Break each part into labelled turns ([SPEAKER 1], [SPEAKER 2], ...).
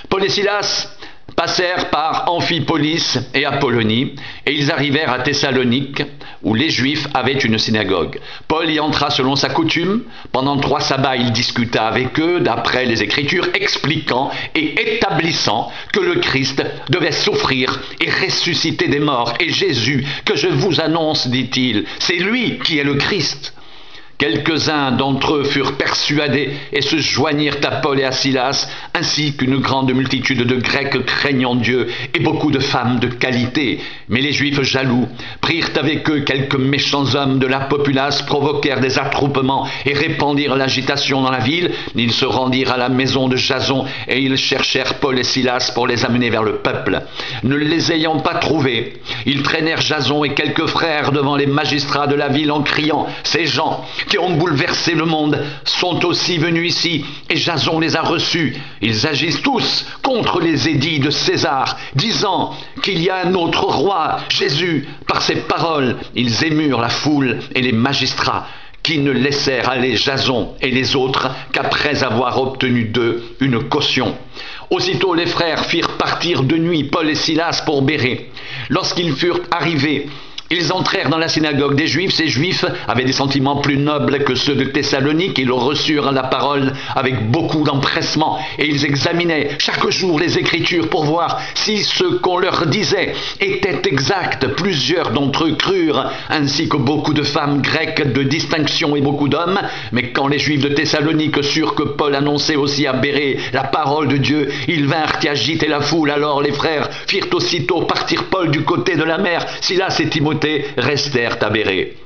[SPEAKER 1] Paul et Silas passèrent par Amphipolis et Apollonie, et ils arrivèrent à Thessalonique, où les Juifs avaient une synagogue. Paul y entra selon sa coutume. Pendant 3 sabbats, il discuta avec eux, d'après les Écritures, expliquant et établissant que le Christ devait souffrir et ressusciter des morts. Et Jésus, que je vous annonce, dit-il, c'est lui qui est le Christ. Quelques-uns d'entre eux furent persuadés et se joignirent à Paul et à Silas, ainsi qu'une grande multitude de Grecs craignant Dieu et beaucoup de femmes de qualité. Mais les Juifs jaloux prirent avec eux quelques méchants hommes de la populace, provoquèrent des attroupements et répandirent l'agitation dans la ville. Ils se rendirent à la maison de Jason et ils cherchèrent Paul et Silas pour les amener vers le peuple. Ne les ayant pas trouvés, ils traînèrent Jason et quelques frères devant les magistrats de la ville en criant « Ces gens qui ont bouleversé le monde sont aussi venus ici, et Jason les a reçus. Ils agissent tous contre les édits de César, disant qu'il y a un autre roi, Jésus. Par ces paroles, ils émurent la foule et les magistrats, qui ne laissèrent aller Jason et les autres qu'après avoir obtenu d'eux une caution. Aussitôt les frères firent partir de nuit Paul et Silas pour Bérée. Lorsqu'ils furent arrivés, ils entrèrent dans la synagogue des Juifs. Ces Juifs avaient des sentiments plus nobles que ceux de Thessalonique. Ils reçurent la parole avec beaucoup d'empressement et ils examinaient chaque jour les Écritures pour voir si ce qu'on leur disait était exact. Plusieurs d'entre eux crurent, ainsi que beaucoup de femmes grecques de distinction et beaucoup d'hommes. Mais quand les Juifs de Thessalonique surent que Paul annonçait aussi à Bérée la parole de Dieu, ils vinrent y agiter la foule. Alors les frères firent aussitôt partir Paul du côté de la mer. Silas et Timothée restèrent à Bérée.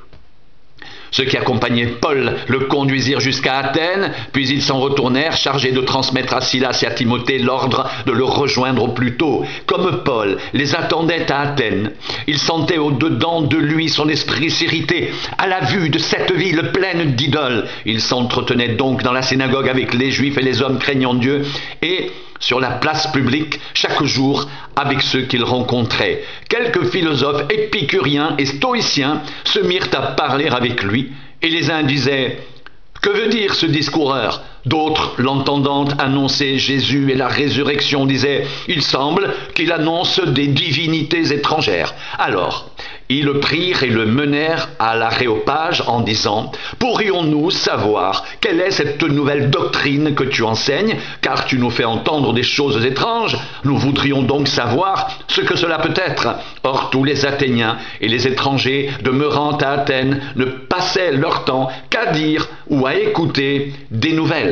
[SPEAKER 1] Ceux qui accompagnaient Paul le conduisirent jusqu'à Athènes, puis ils s'en retournèrent, chargés de transmettre à Silas et à Timothée l'ordre de le rejoindre au plus tôt. Comme Paul les attendait à Athènes, il sentait au-dedans de lui son esprit s'irriter à la vue de cette ville pleine d'idoles. Il s'entretenait donc dans la synagogue avec les Juifs et les hommes craignant Dieu, et sur la place publique, chaque jour, avec ceux qu'il rencontrait. Quelques philosophes épicuriens et stoïciens se mirent à parler avec lui, et les uns disaient « Que veut dire ce discoureur ?» D'autres, l'entendant annoncer Jésus et la résurrection, disaient « Il semble qu'il annonce des divinités étrangères. » Alors, ils le prirent et le menèrent à l'Aréopage en disant « Pourrions-nous savoir quelle est cette nouvelle doctrine que tu enseignes, car tu nous fais entendre des choses étranges. Nous voudrions donc savoir ce que cela peut être. » Or tous les Athéniens et les étrangers demeurant à Athènes ne passaient leur temps qu'à dire ou à écouter des nouvelles.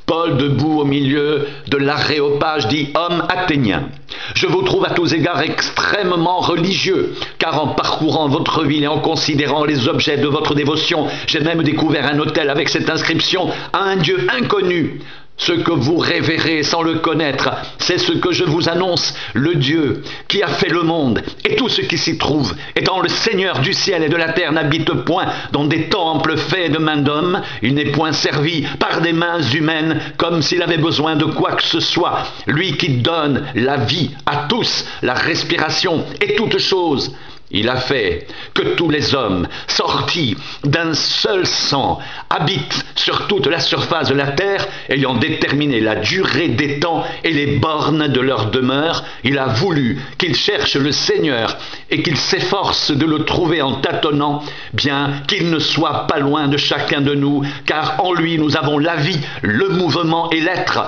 [SPEAKER 1] Paul, debout au milieu de l'Aréopage, dit « Homme athénien, je vous trouve à tous égards extrêmement religieux, car en parcourant votre ville et en considérant les objets de votre dévotion, j'ai même découvert un autel avec cette inscription « À un Dieu inconnu ». Ce que vous révérez sans le connaître, c'est ce que je vous annonce, le Dieu qui a fait le monde et tout ce qui s'y trouve, étant le Seigneur du ciel et de la terre, n'habite point dans des temples faits de mains d'hommes, il n'est point servi par des mains humaines comme s'il avait besoin de quoi que ce soit, lui qui donne la vie à tous, la respiration et toutes choses. Il a fait que tous les hommes, sortis d'un seul sang, habitent sur toute la surface de la terre, ayant déterminé la durée des temps et les bornes de leur demeure. Il a voulu qu'ils cherchent le Seigneur et qu'ils s'efforcent de le trouver en tâtonnant, bien qu'il ne soit pas loin de chacun de nous, car en lui nous avons la vie, le mouvement et l'être.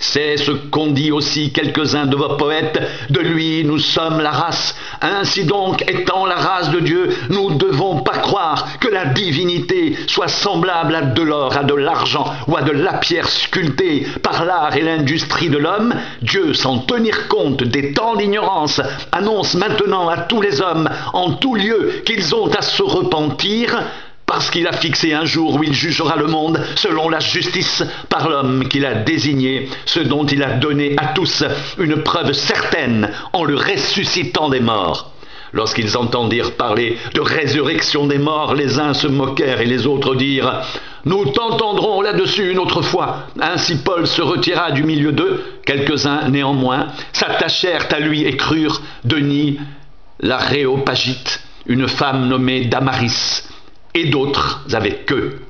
[SPEAKER 1] C'est ce qu'ont dit aussi quelques-uns de vos poètes, de lui nous sommes la race. Ainsi donc, étant la race de Dieu, nous ne devons pas croire que la divinité soit semblable à de l'or, à de l'argent ou à de la pierre sculptée par l'art et l'industrie de l'homme. Dieu, sans tenir compte des temps d'ignorance, annonce maintenant à tous les hommes, en tout lieu, qu'ils ont à se repentir, parce qu'il a fixé un jour où il jugera le monde selon la justice par l'homme qu'il a désigné, ce dont il a donné à tous une preuve certaine en le ressuscitant des morts. Lorsqu'ils entendirent parler de résurrection des morts, les uns se moquèrent et les autres dirent « Nous t'entendrons là-dessus une autre fois. » Ainsi Paul se retira du milieu d'eux. Quelques-uns, néanmoins, s'attachèrent à lui et crurent, Denis, l'Aréopagite, une femme nommée Damaris, et d'autres avec eux.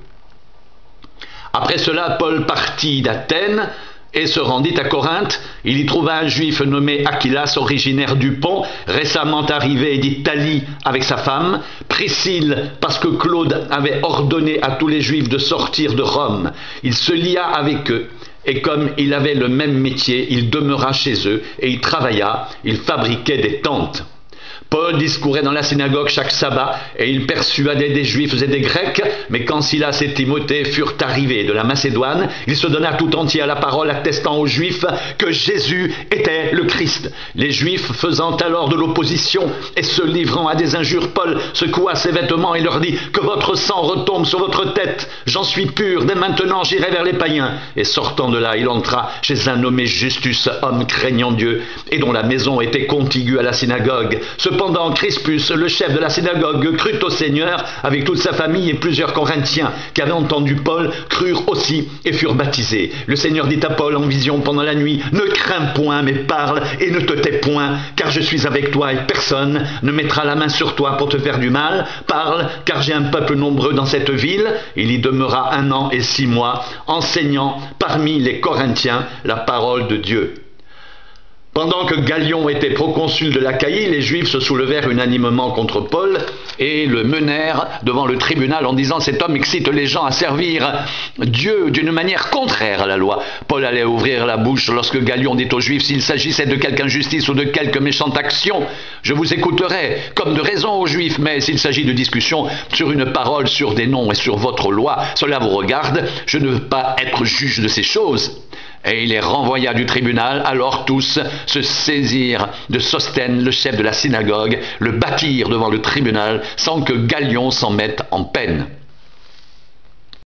[SPEAKER 1] Après cela, Paul partit d'Athènes et se rendit à Corinthe. Il y trouva un juif nommé Aquilas, originaire du Pont, récemment arrivé d'Italie avec sa femme, Priscille, parce que Claude avait ordonné à tous les juifs de sortir de Rome. Il se lia avec eux, et comme il avait le même métier, il demeura chez eux, et il travailla, il fabriquait des tentes. Paul discourait dans la synagogue chaque sabbat, et il persuadait des Juifs et des Grecs, mais quand Silas et Timothée furent arrivés de la Macédoine, il se donna tout entier à la parole, attestant aux Juifs que Jésus était le Christ. Les Juifs faisant alors de l'opposition et se livrant à des injures, Paul secoua ses vêtements et leur dit « Que votre sang retombe sur votre tête, j'en suis pur, dès maintenant j'irai vers les païens. » Et sortant de là, il entra chez un nommé Justus, homme craignant Dieu, et dont la maison était contiguë à la synagogue. Cependant, Crispus, le chef de la synagogue, crut au Seigneur avec toute sa famille, et plusieurs Corinthiens qui avaient entendu Paul crurent aussi et furent baptisés. Le Seigneur dit à Paul en vision pendant la nuit, « Ne crains point, mais parle et ne te tais point, car je suis avec toi et personne ne mettra la main sur toi pour te faire du mal. Parle, car j'ai un peuple nombreux dans cette ville. » Il y demeura 1 an et 6 mois, enseignant parmi les Corinthiens la parole de Dieu. Pendant que Gallion était proconsul de l'Achaïe, les Juifs se soulevèrent unanimement contre Paul et le menèrent devant le tribunal en disant « Cet homme excite les gens à servir Dieu d'une manière contraire à la loi. » Paul allait ouvrir la bouche lorsque Gallion dit aux Juifs « S'il s'agissait de quelque injustice ou de quelque méchante action, je vous écouterais comme de raison aux Juifs, mais s'il s'agit de discussion sur une parole, sur des noms et sur votre loi, cela vous regarde, je ne veux pas être juge de ces choses. » Et il les renvoya du tribunal. Alors tous se saisirent de Sosthène, le chef de la synagogue, le battirent devant le tribunal sans que Gallion s'en mette en peine.